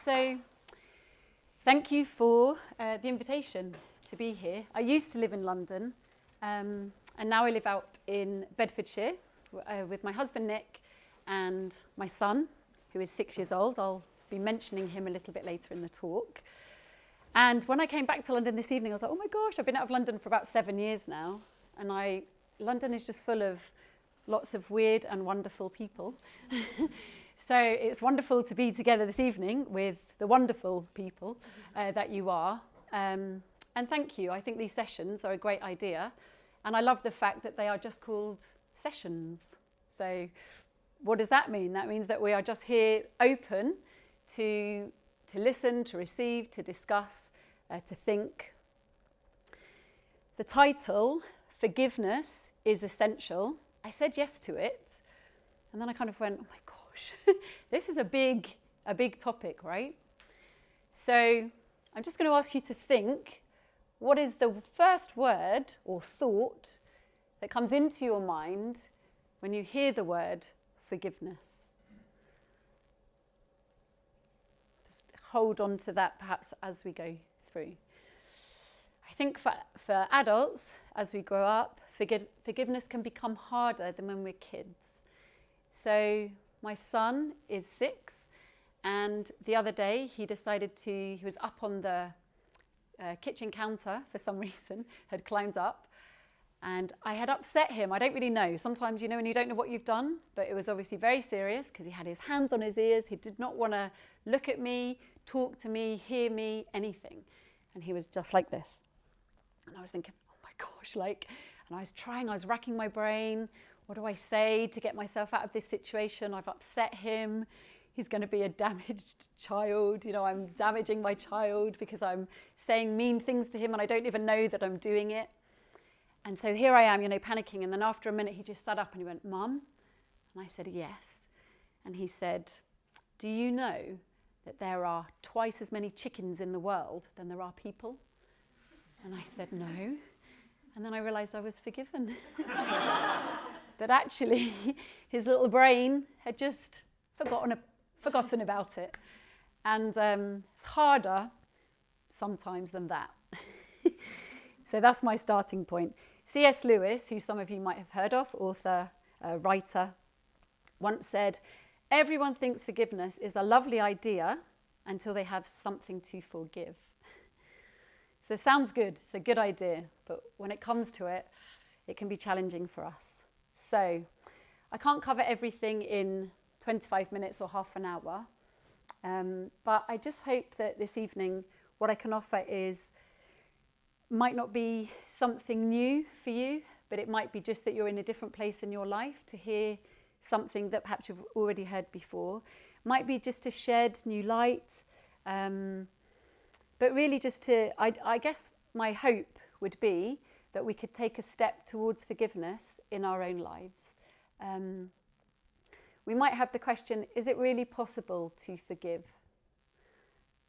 So thank you for the invitation to be here. I used to live in London, and now I live out in Bedfordshire with my husband Nick and my son, who is 6 years old. I'll be mentioning him a little bit later in the talk. And when I came back to London this evening, I was like, oh my gosh, I've been out of London for about 7 years now. And London is just full of lots of weird and wonderful people. So it's wonderful to be together this evening with the wonderful people that you are. And thank you. I think these sessions are a great idea. And I love the fact that they are just called sessions. So what does that mean? That means that we are just here open to listen, to receive, to discuss, to think. The title, Forgiveness is Essential. I said yes to it. And then I kind of went, oh my gosh, this is a big topic, right? So I'm just going to ask you to think, what is the first word or thought that comes into your mind when you hear the word forgiveness? Just hold on to that perhaps as we go through. I think for adults, as we grow up, forgiveness can become harder than when we're kids. So my son is 6, and the other day he was up on the kitchen counter for some reason, had climbed up, and I had upset him. I don't really know. Sometimes, when you don't know what you've done, but it was obviously very serious because he had his hands on his ears. He did not want to look at me, talk to me, hear me, anything. And he was just like this. And I was thinking, oh my gosh, and I was racking my brain. What do I say to get myself out of this situation? I've upset him. He's going to be a damaged child. I'm damaging my child because I'm saying mean things to him and I don't even know that I'm doing it. And so here I am, panicking. And then after a minute, he just sat up and he went, Mum? And I said, yes. And he said, do you know that there are twice as many chickens in the world than there are people? And I said, no. And then I realized I was forgiven. But actually, his little brain had just forgotten about it. And it's harder sometimes than that. So that's my starting point. C.S. Lewis, who some of you might have heard of, author, writer, once said, everyone thinks forgiveness is a lovely idea until they have something to forgive. So it sounds good, it's a good idea, but when it comes to it, it can be challenging for us. So I can't cover everything in 25 minutes or half an hour, but I just hope that this evening what I can offer might not be something new for you, but it might be just that you're in a different place in your life to hear something that perhaps you've already heard before. It might be just to shed new light, but really just I guess my hope would be that we could take a step towards forgiveness in our own lives. We might have the question, is it really possible to forgive?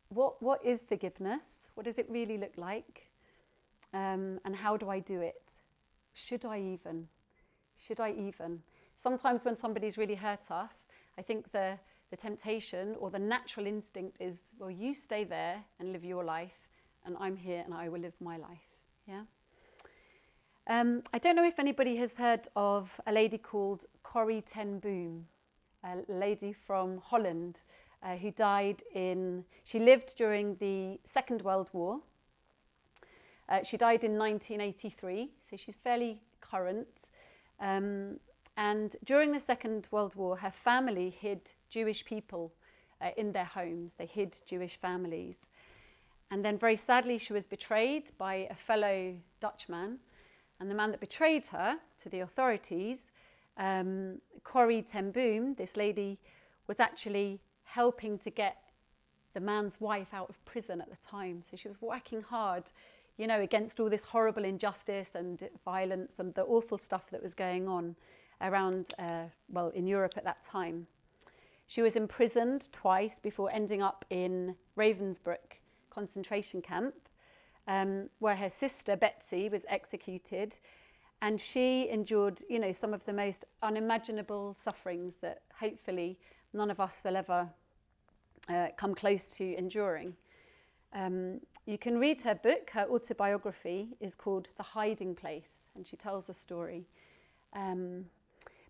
What is forgiveness? What does it really look like? And how do I do it? Should I even? Sometimes when somebody's really hurt us, I think the temptation or the natural instinct is, well, you stay there and live your life, and I'm here and I will live my life. Yeah. I don't know if anybody has heard of a lady called Corrie ten Boom, a lady from Holland who she lived during the Second World War. She died in 1983, so she's fairly current. And during the Second World War, her family hid Jewish people in their homes. They hid Jewish families. And then very sadly, she was betrayed by a fellow Dutchman. And the man that betrayed her to the authorities, Corrie ten Boom, this lady, was actually helping to get the man's wife out of prison at the time. So she was working hard, against all this horrible injustice and violence and the awful stuff that was going on around, in Europe at that time. She was imprisoned twice before ending up in Ravensbrück concentration camp, where her sister Betsy was executed, and she endured, some of the most unimaginable sufferings that hopefully none of us will ever come close to enduring. You can read her book. Her autobiography is called The Hiding Place, and she tells a story.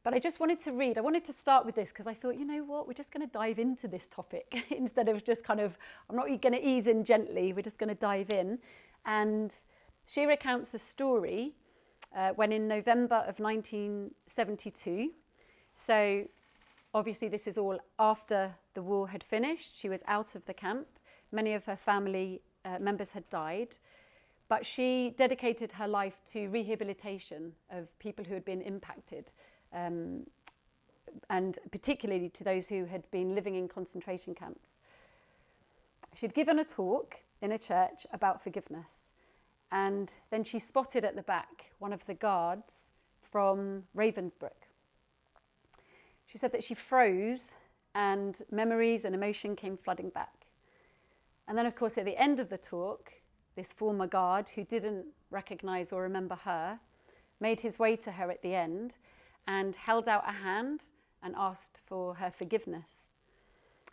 But I just wanted to start with this because I thought, you know what, we're just going to dive into this topic instead of just I'm not going to ease in gently, we're just going to dive in. And she recounts a story when in November of 1972, so obviously this is all after the war had finished, she was out of the camp, many of her family members had died, but she dedicated her life to rehabilitation of people who had been impacted, and particularly to those who had been living in concentration camps. She'd given a talk in a church about forgiveness, and then she spotted at the back one of the guards from Ravensbrück. She said that she froze and memories and emotion came flooding back. And then, of course, at the end of the talk, this former guard who didn't recognise or remember her made his way to her at the end and held out a hand and asked for her forgiveness.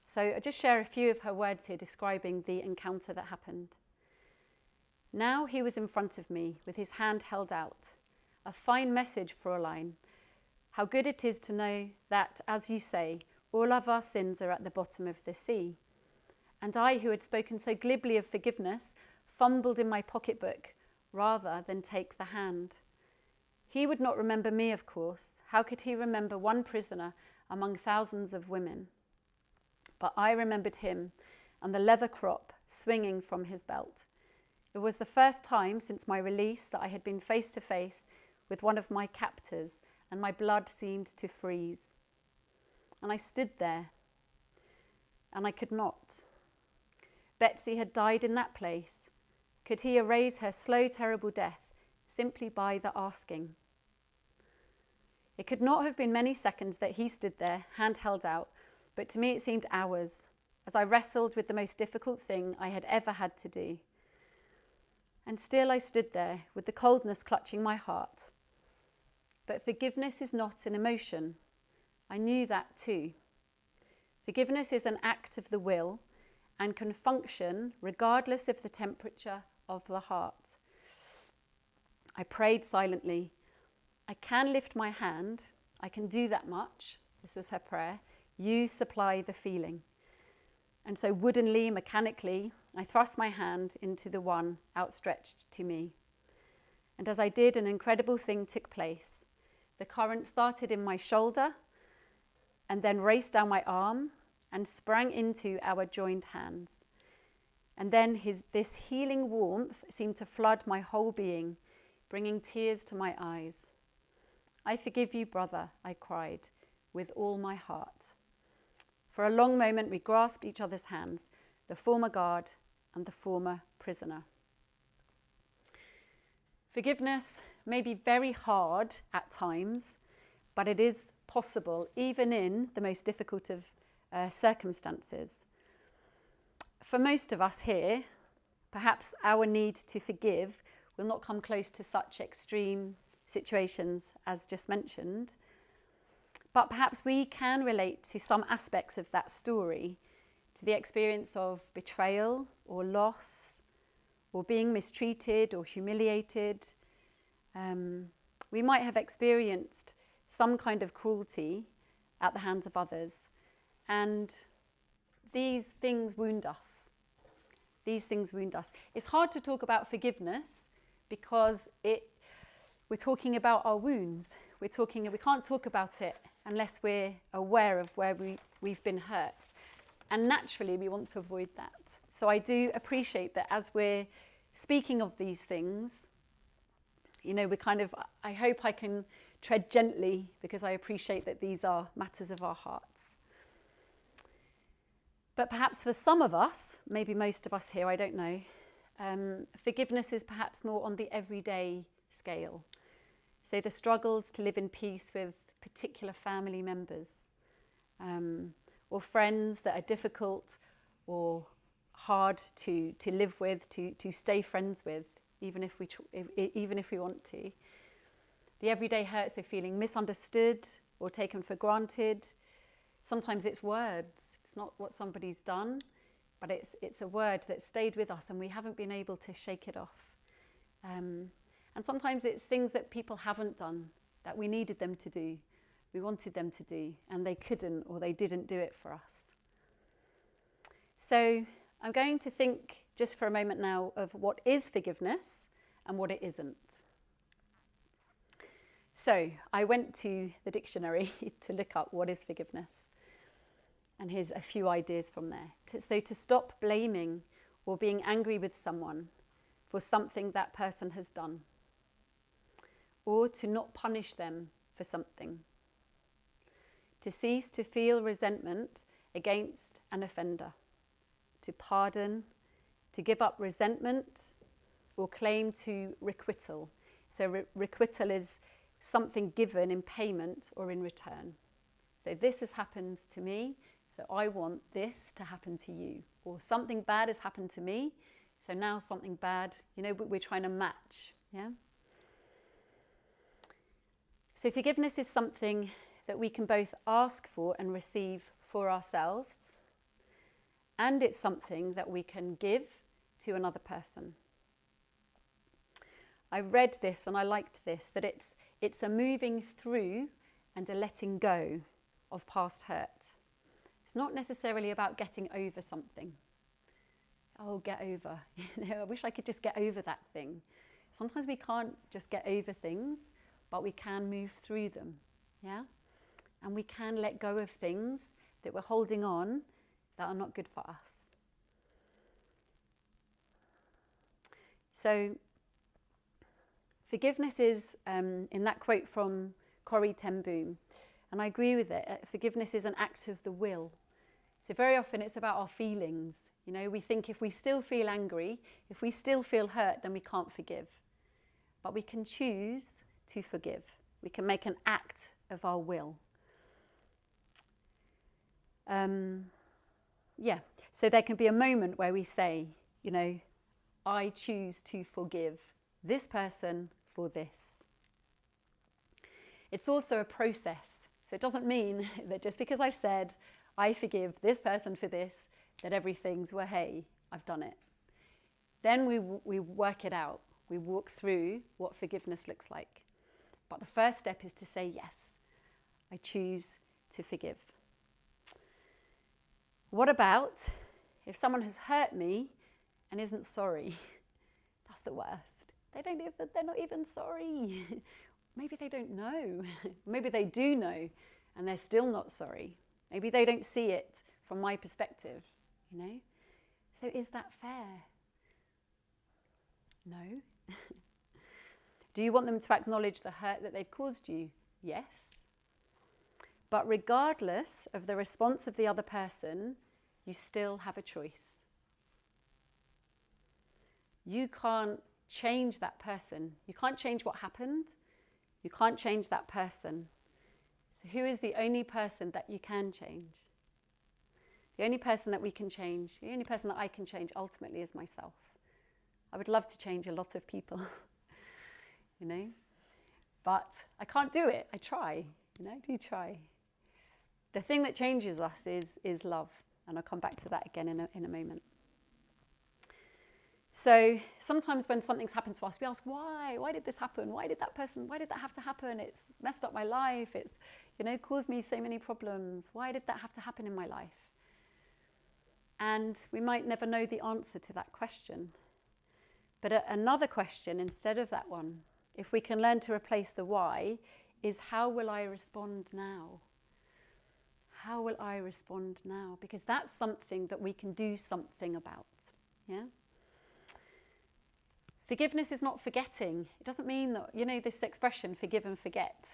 So I just share a few of her words here describing the encounter that happened. Now he was in front of me with his hand held out. A fine message, Fräulein. How good it is to know that, as you say, all of our sins are at the bottom of the sea. And I, who had spoken so glibly of forgiveness, fumbled in my pocketbook rather than take the hand. He would not remember me, of course. How could he remember one prisoner among thousands of women? But I remembered him and the leather crop swinging from his belt. It was the first time since my release that I had been face to face with one of my captors, and my blood seemed to freeze. And I stood there, and I could not. Betsy had died in that place. Could he erase her slow, terrible death simply by the asking? It could not have been many seconds that he stood there, hand held out, but to me it seemed hours, as I wrestled with the most difficult thing I had ever had to do. And still I stood there with the coldness clutching my heart. But forgiveness is not an emotion. I knew that too. Forgiveness is an act of the will and can function regardless of the temperature of the heart. I prayed silently. I can lift my hand. I can do that much. This was her prayer. You supply the feeling. And so woodenly, mechanically, I thrust my hand into the one outstretched to me. And as I did, an incredible thing took place. The current started in my shoulder and then raced down my arm and sprang into our joined hands. And then this healing warmth seemed to flood my whole being, bringing tears to my eyes. I forgive you, brother, I cried, with all my heart. For a long moment we grasped each other's hands, the former guard and the former prisoner. Forgiveness may be very hard at times, but it is possible even in the most difficult of circumstances. For most of us here, perhaps our need to forgive will not come close to such extreme situations as just mentioned, but perhaps we can relate to some aspects of that story, to the experience of betrayal or loss, or being mistreated or humiliated. We might have experienced some kind of cruelty at the hands of others, and these things wound us. These things wound us. It's hard to talk about forgiveness because we're talking about our wounds. We can't talk about it unless we're aware of where we've been hurt. And naturally, we want to avoid that. So I do appreciate that as we're speaking of these things, I hope I can tread gently because I appreciate that these are matters of our hearts. But perhaps for some of us, maybe most of us here, I don't know, forgiveness is perhaps more on the everyday scale. So the struggles to live in peace with particular family members, or friends that are difficult or hard to live with, to stay friends with, even if we want to. The everyday hurts of feeling misunderstood or taken for granted. Sometimes it's words. It's not what somebody's done, but it's a word that stayed with us and we haven't been able to shake it off. And sometimes it's things that people haven't done that we needed them to do, we wanted them to do, and they couldn't or they didn't do it for us. So I'm going to think just for a moment now of what is forgiveness and what it isn't. So I went to the dictionary to look up what is forgiveness. And here's a few ideas from there. So to stop blaming or being angry with someone for something that person has done. Or to not punish them for something. To cease to feel resentment against an offender. To pardon, to give up resentment or claim to requital. So requital is something given in payment or in return. So this has happened to me, so I want this to happen to you. Or something bad has happened to me, so now something bad, we're trying to match, yeah? So forgiveness is something that we can both ask for and receive for ourselves, and it's something that we can give to another person. I read this and I liked this, that it's a moving through and a letting go of past hurt. It's not necessarily about getting over something. Oh, get over. I wish I could just get over that thing. Sometimes we can't just get over things, but we can move through them, yeah? And we can let go of things that we're holding on that are not good for us. So forgiveness is, in that quote from Corrie, and I agree with it, forgiveness is an act of the will. So very often it's about our feelings. We think if we still feel angry, if we still feel hurt, then we can't forgive. But we can choose to forgive. We can make an act of our will. So there can be a moment where we say, I choose to forgive this person for this. It's also a process. So it doesn't mean that just because I've said, I forgive this person for this, that everything's, well, hey, I've done it. Then we work it out. We walk through what forgiveness looks like. But the first step is to say, yes, I choose to forgive. What about if someone has hurt me and isn't sorry? That's the worst. They're not even sorry. Maybe they don't know. Maybe they do know and they're still not sorry. Maybe they don't see it from my perspective, So is that fair? No. Do you want them to acknowledge the hurt that they've caused you? Yes. But regardless of the response of the other person, you still have a choice. You can't change that person. You can't change what happened. You can't change that person. So who is the only person that you can change? The only person that we can change, the only person that I can change ultimately is myself. I would love to change a lot of people, but I can't do it. I try, I do try. The thing that changes us is love, and I'll come back to that again in a moment. So sometimes when something's happened to us, we ask, why? Why did this happen? Why did that have to happen? It's messed up my life. It's, caused me so many problems. Why did that have to happen in my life? And we might never know the answer to that question. But another question instead of that one, if we can learn to replace the why, is how will I respond now? How will I respond now? Because that's something that we can do something about, yeah? Forgiveness is not forgetting. It doesn't mean that, this expression, forgive and forget.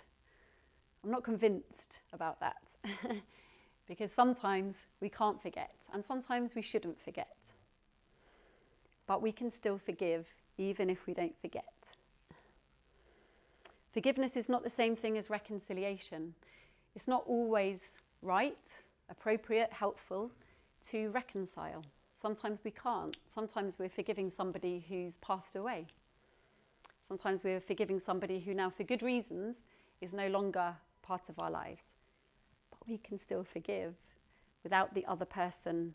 I'm not convinced about that. Because sometimes we can't forget, and sometimes we shouldn't forget. But we can still forgive, even if we don't forget. Forgiveness is not the same thing as reconciliation. It's not always right, appropriate, helpful to reconcile. Sometimes we can't. Sometimes we're forgiving somebody who's passed away. Sometimes we're forgiving somebody who now, for good reasons, is no longer part of our lives. But we can still forgive. without the other person,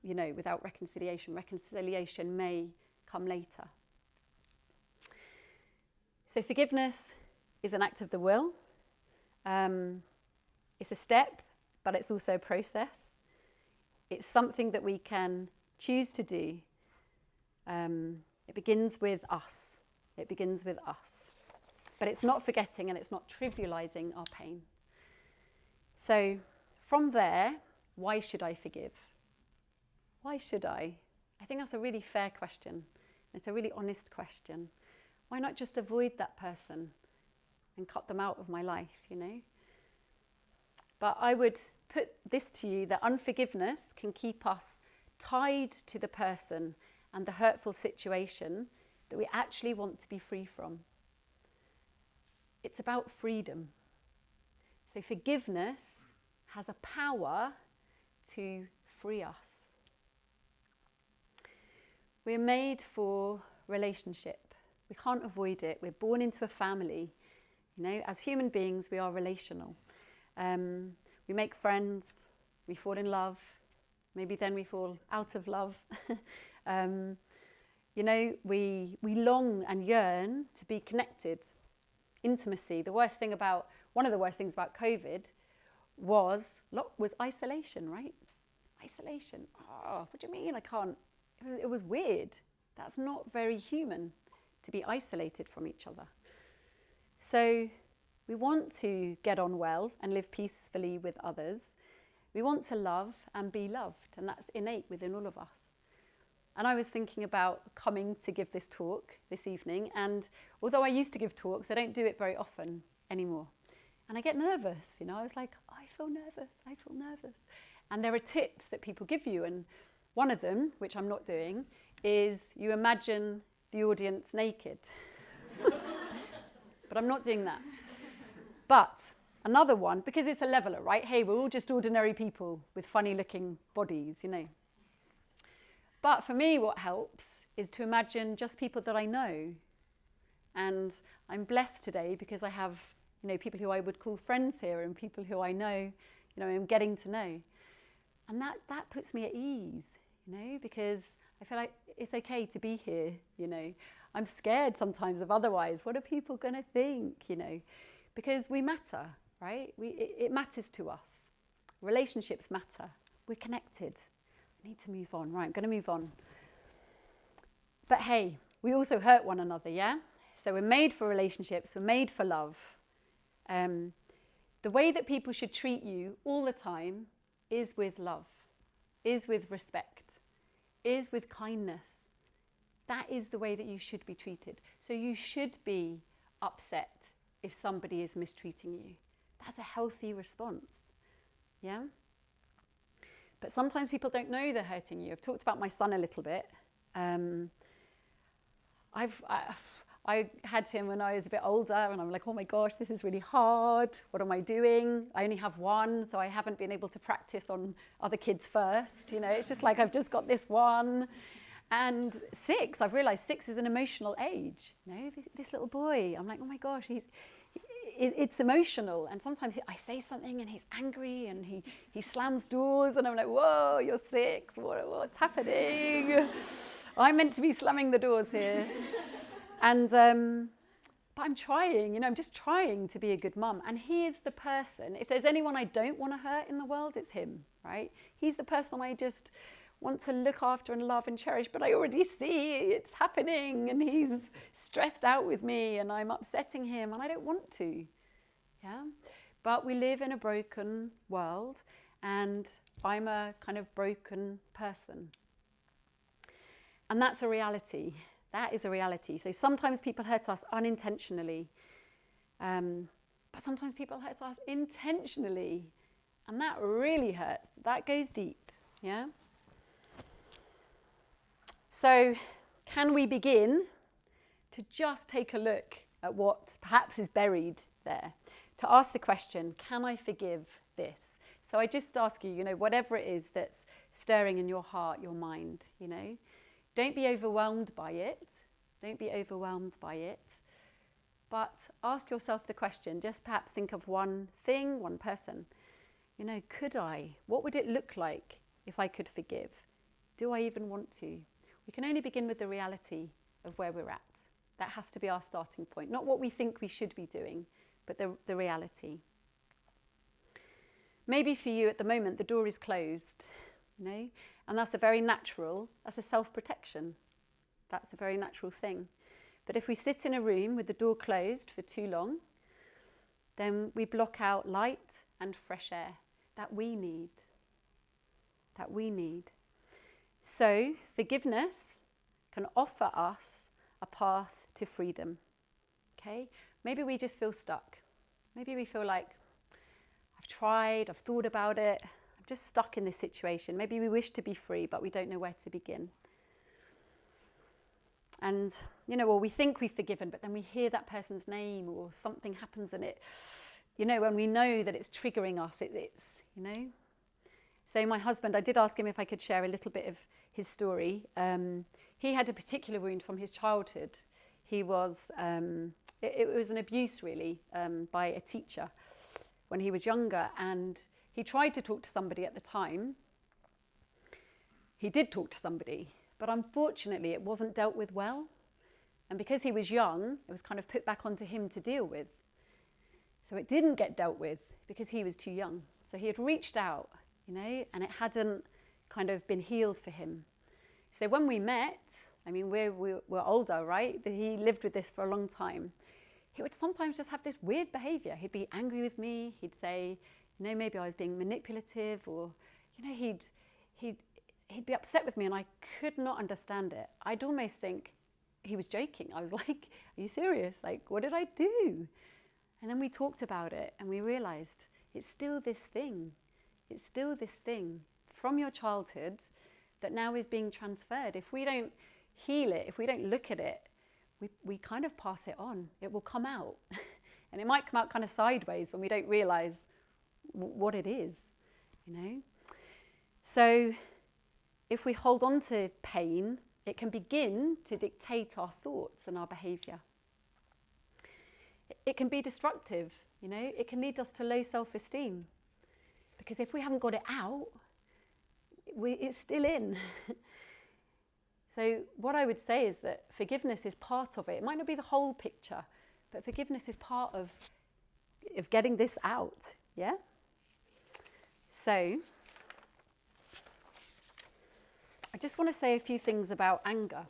you know, without reconciliation. Reconciliation may come later. So forgiveness is an act of the will. It's a step, but it's also a process. It's something that we can choose to do. It begins with us. It begins with us. But it's not forgetting and it's not trivializing our pain. So from there, why should I forgive? Why should I? I think that's a really fair question. It's a really honest question. Why not just avoid that person and cut them out of my life, you know? But I would put this to you, that unforgiveness can keep us tied to the person and the hurtful situation that we actually want to be free from. It's about freedom. So forgiveness has a power to free us. We're made for relationship. We can't avoid it. We're born into a family. You know, as human beings, we are relational. We make friends, we fall in love, maybe then we fall out of love. You know, we long and yearn to be connected. Intimacy. One of the worst things about COVID was isolation, right? Isolation. Oh, what do you mean I can't? It was weird. That's not very human, to be isolated from each other. So we want to get on well and live peacefully with others. We want to love and be loved, and that's innate within all of us. And I was thinking about coming to give this talk this evening, and although I used to give talks, I don't do it very often anymore. And I get nervous, you know, I was like, I feel nervous. And there are tips that people give you, and one of them, which I'm not doing, is you imagine the audience naked. But I'm not doing that. But another one, because it's a leveler, right? Hey, we're all just ordinary people with funny looking bodies, you know. But for me, what helps is to imagine just people that I know. And I'm blessed today because I have, you know, people who I would call friends here and people who I know, you know, I'm getting to know. And that puts me at ease, you know, because I feel like it's okay to be here, you know. I'm scared sometimes of otherwise. What are people going to think, you know? Because we matter, right? It matters to us. Relationships matter. We're connected. I need to move on. Right, I'm going to move on. But hey, we also hurt one another, yeah? So we're made for relationships. We're made for love. The way that people should treat you all the time is with love, is with respect, is with kindness. That is the way that you should be treated. So you should be upset if somebody is mistreating you. That's a healthy response, yeah? But sometimes people don't know they're hurting you. I've talked about my son a little bit. I had him when I was a bit older, and I'm like, oh my gosh, this is really hard. What am I doing? I only have one, so I haven't been able to practice on other kids first. You know, it's just like I've just got this one. And 6, I've realized 6 is an emotional age. You know, this little boy, I'm like, oh my gosh, it's emotional. And sometimes I say something and he's angry and he slams doors and I'm like, whoa, you're 6, what's happening? I'm meant to be slamming the doors here. And, but I'm trying, you know, I'm just trying to be a good mum. And he is the person, if there's anyone I don't want to hurt in the world, it's him, right? He's the person I just want to look after and love and cherish, but I already see it's happening and he's stressed out with me and I'm upsetting him and I don't want to, yeah? But we live in a broken world and I'm a kind of broken person. And that's a reality. That is a reality. So sometimes people hurt us unintentionally, but sometimes people hurt us intentionally, and that really hurts. That goes deep, yeah? So can we begin to just take a look at what perhaps is buried there? To ask the question, can I forgive this? So I just ask you, you know, whatever it is that's stirring in your heart, your mind, you know, don't be overwhelmed by it. Don't be overwhelmed by it. But ask yourself the question, just perhaps think of one thing, one person. You You know, could I? What would it look like if I could forgive? Do I even want to? We can only begin with the reality of where we're at. That has to be our starting point. Not what we think we should be doing, but the reality. Maybe for you at the moment, the door is closed, you know, and that's a self-protection. That's a very natural thing. But if we sit in a room with the door closed for too long, then we block out light and fresh air that we need. So forgiveness can offer us a path to freedom. Okay? Maybe we just feel stuck. Maybe we feel like, I've tried, I've thought about it, I'm just stuck in this situation. Maybe we wish to be free, but we don't know where to begin. And, you know, or we think we've forgiven, but then we hear that person's name or something happens and it, you know, when we know that it's triggering us, it's, you know. So my husband, I did ask him if I could share a little bit of his story. He had a particular wound from his childhood. He was, it was an abuse really by a teacher when he was younger, and he tried to talk to somebody at the time. He did talk to somebody, but unfortunately it wasn't dealt with well. And because he was young, it was kind of put back onto him to deal with. So it didn't get dealt with because he was too young. So he had reached out, you know, and it hadn't kind of been healed for him. So when we met, I mean, we're older, right? He lived with this for a long time. He would sometimes just have this weird behavior. He'd be angry with me. He'd say, you know, maybe I was being manipulative, or, you know, he'd be upset with me and I could not understand it. I'd almost think he was joking. I was like, are you serious? Like, what did I do? And then we talked about it and we realized it's still this thing. It's still this thing from your childhood that now is being transferred. If we don't heal it, if we don't look at it, we kind of pass it on. It will come out. And it might come out kind of sideways when we don't realize what it is, you know? So if we hold on to pain, it can begin to dictate our thoughts and our behavior. It can be destructive, you know? It can lead us to low self-esteem. Because if we haven't got it out, it's still in. So what I would say is that forgiveness is part of it. It might not be the whole picture, but forgiveness is part of getting this out, yeah? So I just want to say a few things about anger,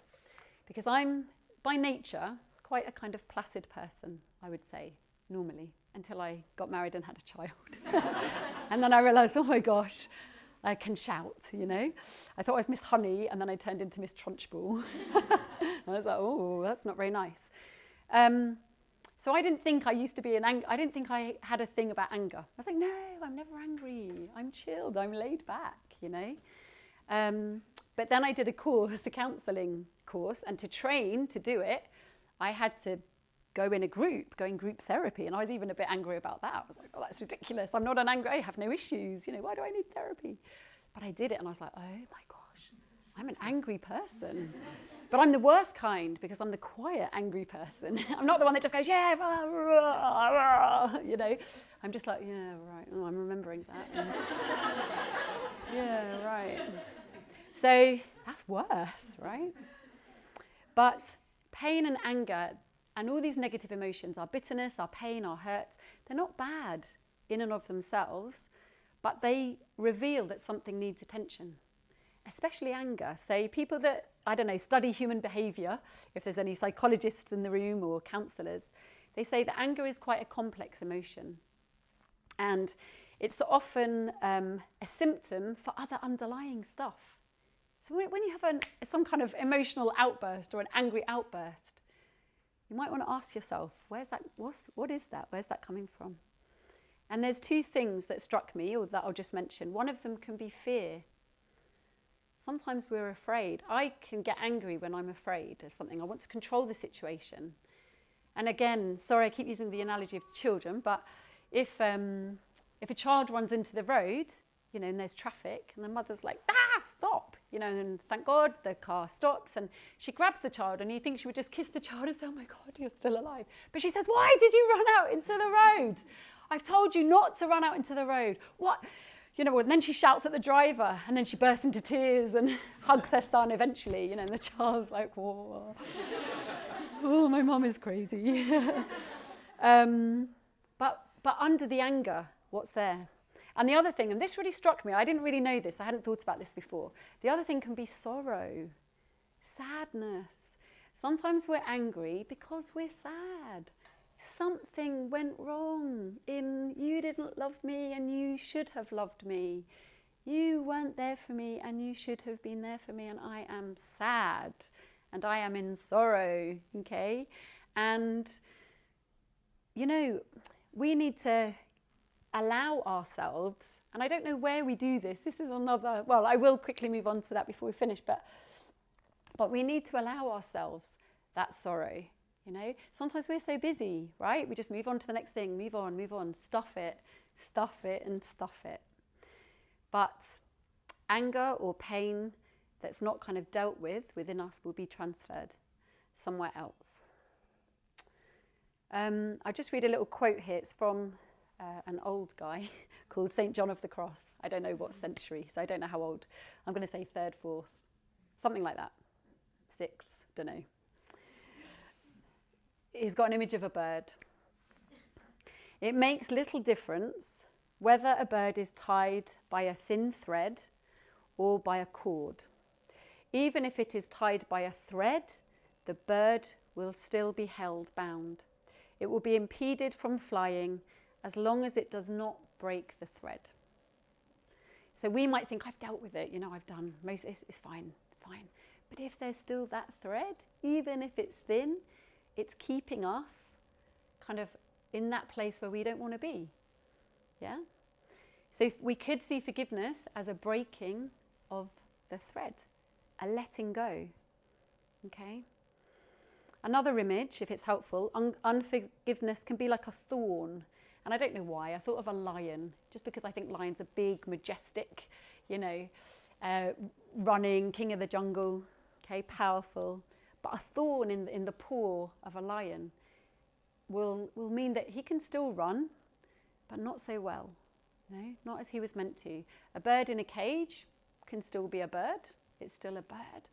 because I'm, by nature, quite a kind of placid person, I would say, normally, until I got married and had a child. And then I realised, oh my gosh, I can shout, you know. I thought I was Miss Honey, and then I turned into Miss Trunchbull. I was like, oh, that's not very nice. So I didn't think I used to be I didn't think I had a thing about anger. I was like, no, I'm never angry. I'm chilled, I'm laid back, you know. But then I did a course, a counselling course, and to train to do it, I had to go in group therapy, and I was even a bit angry about that. I was like, oh, that's ridiculous. I'm not I have no issues, you know, why do I need therapy? But I did it, and I was like, oh my gosh, I'm an angry person. But I'm the worst kind, because I'm the quiet, angry person. I'm not the one that just goes, yeah, rah, rah, rah, you know. I'm just like, yeah, right, oh, I'm remembering that. Yeah, right. So that's worse, right? But pain and anger and all these negative emotions, our bitterness, our pain, our hurt, they're not bad in and of themselves, but they reveal that something needs attention, especially anger. So people that, I don't know, study human behaviour, if there's any psychologists in the room or counsellors, they say that anger is quite a complex emotion. And it's often a symptom for other underlying stuff. So when you have some kind of emotional outburst or an angry outburst, you might want to ask yourself, what is that? Where's that coming from? And there's two things that struck me, or that I'll just mention. One of them can be fear. Sometimes we're afraid. I can get angry when I'm afraid of something. I want to control the situation. And again, sorry, I keep using the analogy of children, but if a child runs into the road, you know, and there's traffic, and the mother's like, stop, you know, and thank God the car stops, and she grabs the child, and you think she would just kiss the child and say, oh my God, you're still alive. But she says, why did you run out into the road? I've told you not to run out into the road. What? You know, and then she shouts at the driver, and then she bursts into tears and hugs her son eventually, you know, and the child's like, whoa. Oh, my mum is crazy. But under the anger, what's there? And the other thing, and this really struck me, I didn't really know this, I hadn't thought about this before. The other thing can be sorrow, sadness. Sometimes we're angry because we're sad. Something went wrong in you didn't love me and you should have loved me. You weren't there for me and you should have been there for me, and I am sad and I am in sorrow, okay? And, you know, we need to allow ourselves, and I don't know where we do this. This is another, well, I will quickly move on to that before we finish, but we need to allow ourselves that sorrow, you know. Sometimes we're so busy, right? We just move on to the next thing, move on, stuff it, and stuff it. But anger or pain that's not kind of dealt with within us will be transferred somewhere else. I'll just read a little quote here. It's from an old guy called St. John of the Cross. I don't know what century, so I don't know how old. I'm going to say 3rd, 4th, something like that. 6th, don't know. He's got an image of a bird. It makes little difference whether a bird is tied by a thin thread or by a cord. Even if it is tied by a thread, the bird will still be held bound. It will be impeded from flying as long as it does not break the thread. So we might think, I've dealt with it, you know, I've done most, it's fine. But if there's still that thread, even if it's thin, it's keeping us kind of in that place where we don't want to be. Yeah? So we could see forgiveness as a breaking of the thread, a letting go. Okay? Another image, if it's helpful, unforgiveness can be like a thorn. And I don't know why. I thought of a lion, just because I think lions are big, majestic, you know, running, king of the jungle, okay, powerful. But a thorn in the paw of a lion will mean that he can still run, but not so well, you know, not as he was meant to. A bird in a cage can still be a bird. It's still a bird,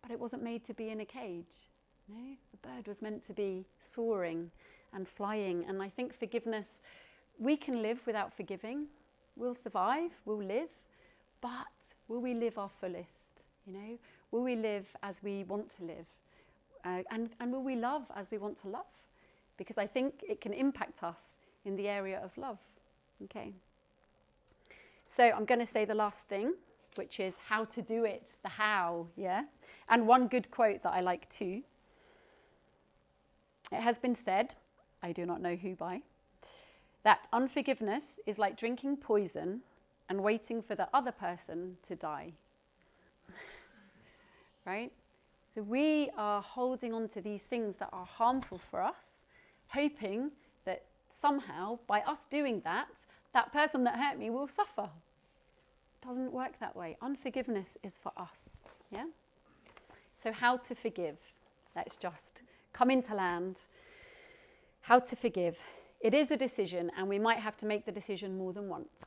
but it wasn't made to be in a cage. No, the bird was meant to be soaring and flying. And I think forgiveness, we can live without forgiving. We'll survive, we'll live, but will we live our fullest? You know, will we live as we want to live? And will we love as we want to love? Because I think it can impact us in the area of love. Okay. So I'm going to say the last thing, which is how to do it, the how, yeah? And one good quote that I like too. It has been said, I do not know who by, that unforgiveness is like drinking poison and waiting for the other person to die. Right? So we are holding on to these things that are harmful for us, hoping that somehow by us doing that, that person that hurt me will suffer. It doesn't work that way. Unforgiveness is for us. Yeah? So how to forgive? Let's just come into land. How to forgive. It is a decision, and we might have to make the decision more than once.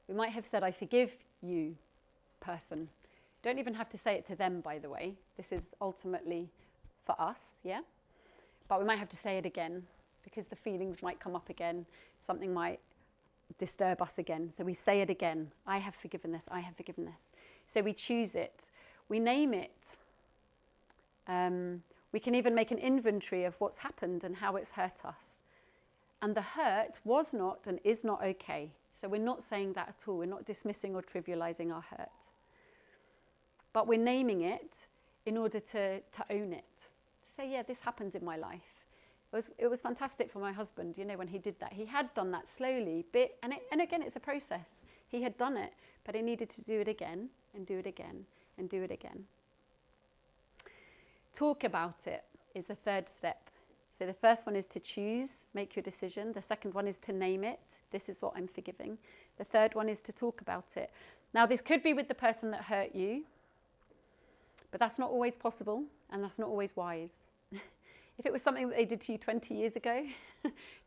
We might have said, I forgive you, person. Don't even have to say it to them, by the way. This is ultimately for us, yeah? But we might have to say it again, because the feelings might come up again. Something might disturb us again. So we say it again. I have forgiven this. I have forgiven this. So we choose it. We name it. We can even make an inventory of what's happened and how it's hurt us. And the hurt was not and is not okay. So we're not saying that at all. We're not dismissing or trivializing our hurt. But we're naming it in order to own it. To say, yeah, this happened in my life. It was fantastic for my husband, you know, when he did that. He had done that slowly, and again, it's a process. He had done it, but he needed to do it again, and do it again, and do it again. Talk about it is the third step. So the first one is to choose, make your decision. The second one is to name it. This is what I'm forgiving. The third one is to talk about it. Now, this could be with the person that hurt you, but that's not always possible, and that's not always wise. If it was something that they did to you 20 years ago,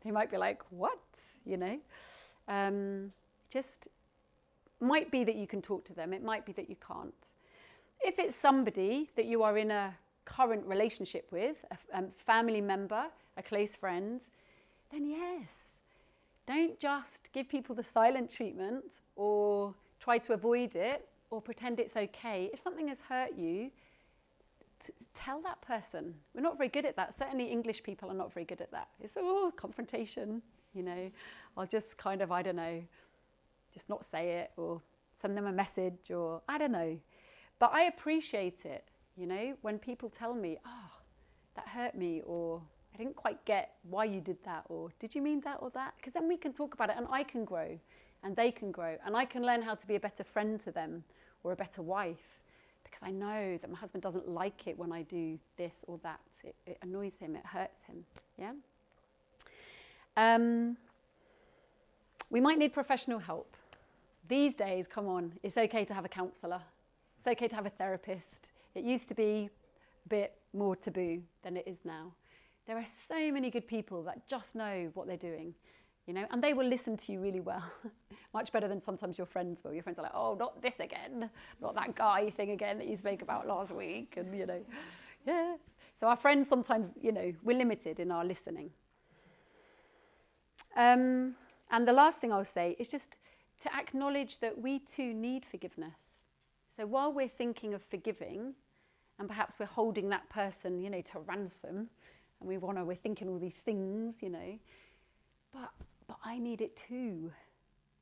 they might be like, what? you know. Just might be that you can talk to them. It might be that you can't. If it's somebody that you are in a current relationship with, a family member, a close friend, then yes. Don't just give people the silent treatment or try to avoid it or pretend it's okay. If something has hurt you, tell that person. We're not very good at that. Certainly English people are not very good at that. It's, confrontation, you know. I'll just kind of, I don't know, just not say it or send them a message or I don't know. But I appreciate it, you know, when people tell me, that hurt me, or I didn't quite get why you did that, or did you mean that or that? Because then we can talk about it and I can grow and they can grow and I can learn how to be a better friend to them or a better wife, because I know that my husband doesn't like it when I do this or that. It annoys him, it hurts him, yeah? We might need professional help. These days, come on, it's okay to have a counsellor. It's okay to have a therapist. It used to be a bit more taboo than it is now. There are so many good people that just know what they're doing, you know, and they will listen to you really well, much better than sometimes your friends will. Your friends are like, oh, not this again, not that guy thing again that you spoke about last week, and, you know, yes. So our friends sometimes, you know, we're limited in our listening. And the last thing I'll say is just to acknowledge that we too need forgiveness. So while we're thinking of forgiving, and perhaps we're holding that person, you know, to ransom, and we're thinking all these things, you know, but I need it too.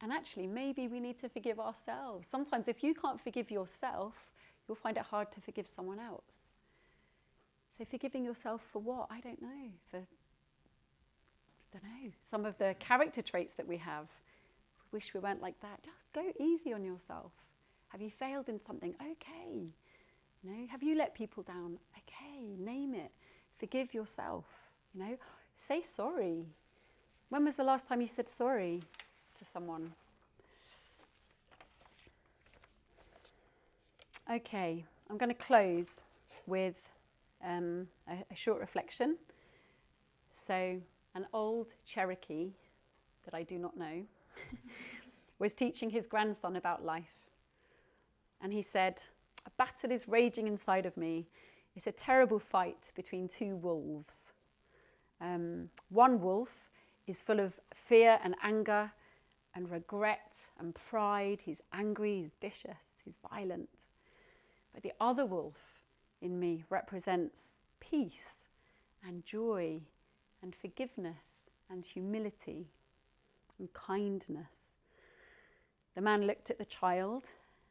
And actually, maybe we need to forgive ourselves. Sometimes if you can't forgive yourself, you'll find it hard to forgive someone else. So forgiving yourself for what? I don't know. Some of the character traits that we have. Wish we weren't like that. Just go easy on yourself. Have you failed in something? Okay. You know, have you let people down? Okay, name it. Forgive yourself. You know, say sorry. When was the last time you said sorry to someone? Okay, I'm going to close with a short reflection. So, an old Cherokee that I do not know was teaching his grandson about life. And he said, "A battle is raging inside of me. It's a terrible fight between two wolves. One wolf is full of fear and anger and regret and pride. He's angry, he's vicious, he's violent. But the other wolf in me represents peace and joy and forgiveness and humility and kindness." The man looked at the child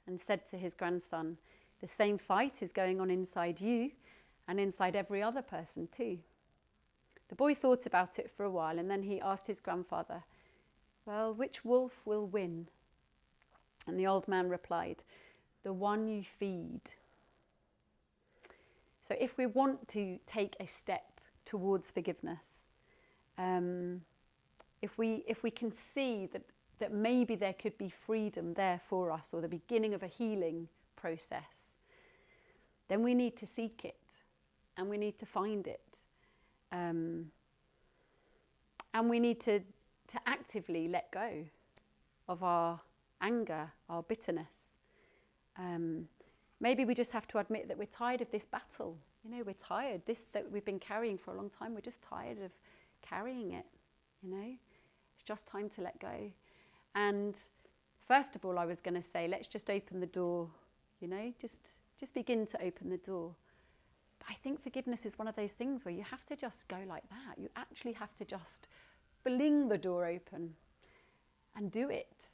and said to his grandson, "The same fight is going on inside you and inside every other person too." The boy thought about it for a while, and then he asked his grandfather, "Well, which wolf will win?" And the old man replied, "The one you feed." So if we want to take a step towards forgiveness, if we can see that maybe there could be freedom there for us, or the beginning of a healing process, then we need to seek it and we need to find it. And we need to actively let go of our anger, our bitterness. Maybe we just have to admit that we're tired of this battle. You know, we're tired. This that we've been carrying for a long time, we're just tired of carrying it, you know. It's just time to let go. And first of all, I was going to say, let's just open the door, you know, just begin to open the door. But I think forgiveness is one of those things where you have to just go like that. You actually have to just fling the door open and do it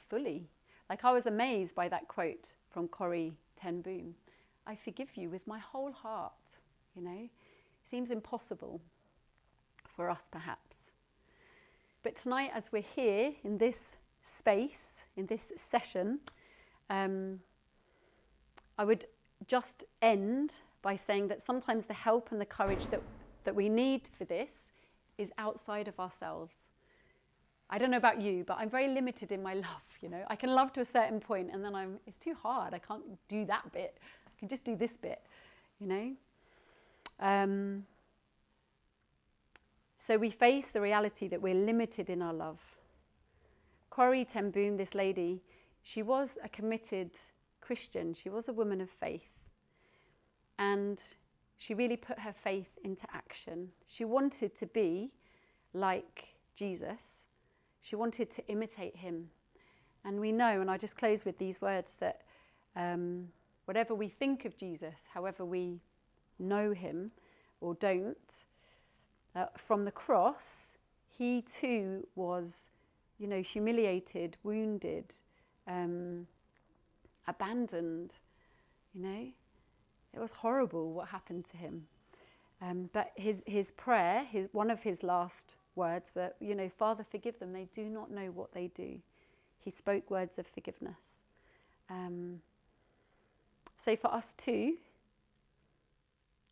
fully. Like, I was amazed by that quote from Corrie ten Boom. "I forgive you with my whole heart," you know. It seems impossible for us perhaps. But tonight, as we're here in this space, in this session, I would just end by saying that sometimes the help and the courage that we need for this is outside of ourselves. I don't know about you, but I'm very limited in my love, you know. I can love to a certain point, and then it's too hard. I can't do that bit. I can just do this bit, you know. So we face the reality that we're limited in our love. Corrie ten Boom, this lady, she was a committed Christian. She was a woman of faith. And she really put her faith into action. She wanted to be like Jesus. She wanted to imitate him. And we know, and I'll just close with these words, that whatever we think of Jesus, however we know him or don't, from the cross, he too was, humiliated, wounded, abandoned, It was horrible what happened to him. But his prayer, one of his last words were, Father, forgive them. They do not know what they do. He spoke words of forgiveness. So for us too,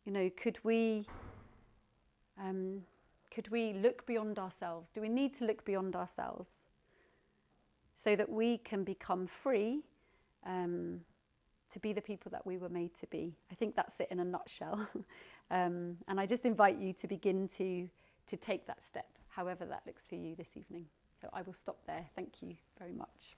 could we look beyond ourselves? Do we need to look beyond ourselves so that we can become free to be the people that we were made to be? I think that's it in a nutshell. And I just invite you to begin to take that step, however that looks for you this evening. So I will stop there. Thank you very much.